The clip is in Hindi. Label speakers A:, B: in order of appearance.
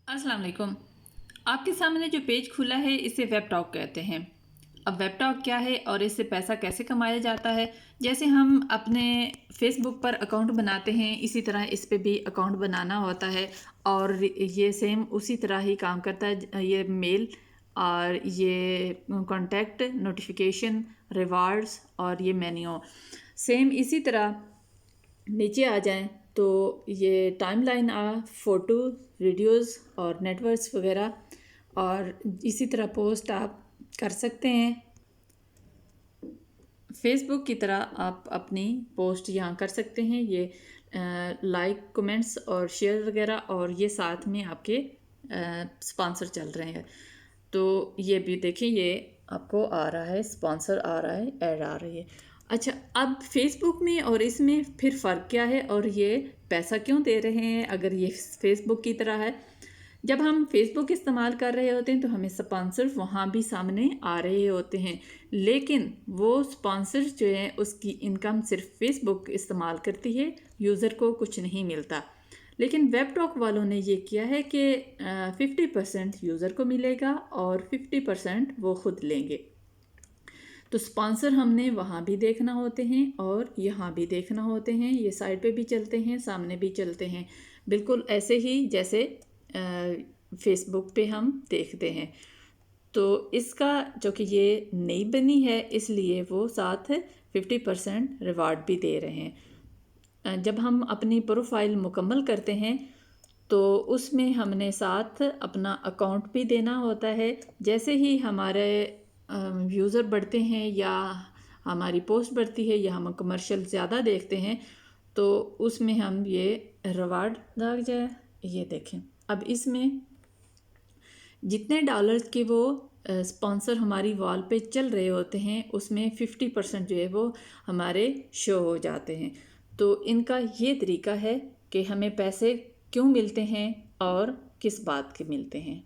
A: अस्सलाम वालेकुम। आपके सामने जो पेज खुला है इसे वेब टॉक कहते हैं। अब वेब टॉक क्या है और इससे पैसा कैसे कमाया जाता है? जैसे हम अपने फेसबुक पर अकाउंट बनाते हैं, इसी तरह इस पे भी अकाउंट बनाना होता है और ये सेम उसी तरह ही काम करता है। ये मेल और ये कॉन्टैक्ट, नोटिफिकेशन, रिवार्ड्स और ये मेन्यू सेम इसी तरह नीचे आ जाएं तो ये टाइमलाइन फ़ोटो, वीडियोस और नेटवर्क्स वगैरह और इसी तरह पोस्ट आप कर सकते हैं। फेसबुक की तरह आप अपनी पोस्ट यहाँ कर सकते हैं। ये लाइक, कमेंट्स और शेयर वगैरह और ये साथ में आपके स्पॉन्सर चल रहे हैं। तो ये भी देखिए, ये आपको आ रहा है, स्पॉन्सर आ रहा है, ऐड आ रही है। अच्छा, अब फेसबुक में और इसमें फिर फ़र्क क्या है और ये पैसा क्यों दे रहे हैं अगर ये फेसबुक की तरह है? जब हम फेसबुक इस्तेमाल कर रहे होते हैं तो हमें स्पॉन्सर वहाँ भी सामने आ रहे होते हैं, लेकिन वो स्पॉन्सर जो है उसकी इनकम सिर्फ फेसबुक इस्तेमाल करती है, यूज़र को कुछ नहीं मिलता। लेकिन वेब टॉक वालों ने ये किया है कि 50% यूज़र को मिलेगा और 50% वो खुद लेंगे। तो स्पॉन्सर हमने वहाँ भी देखना होते हैं और यहाँ भी देखना होते हैं। ये साइड पे भी चलते हैं, सामने भी चलते हैं, बिल्कुल ऐसे ही जैसे फेसबुक पे हम देखते हैं। तो इसका जो कि ये नई बनी है इसलिए वो साथ 50% रिवार्ड भी दे रहे हैं। जब हम अपनी प्रोफाइल मुकम्मल करते हैं तो उसमें हमने साथ अपना अकाउंट भी देना होता है। जैसे ही हमारे यूज़र बढ़ते हैं या हमारी पोस्ट बढ़ती है या हम कमर्शियल ज़्यादा देखते हैं तो उसमें हम ये रिवार्ड लग जाए। ये देखें, अब इसमें जितने डॉलर्स के वो स्पॉन्सर हमारी वॉल पे चल रहे होते हैं उसमें 50% जो है वो हमारे शो हो जाते हैं। तो इनका ये तरीका है कि हमें पैसे क्यों मिलते हैं और किस बात के मिलते हैं।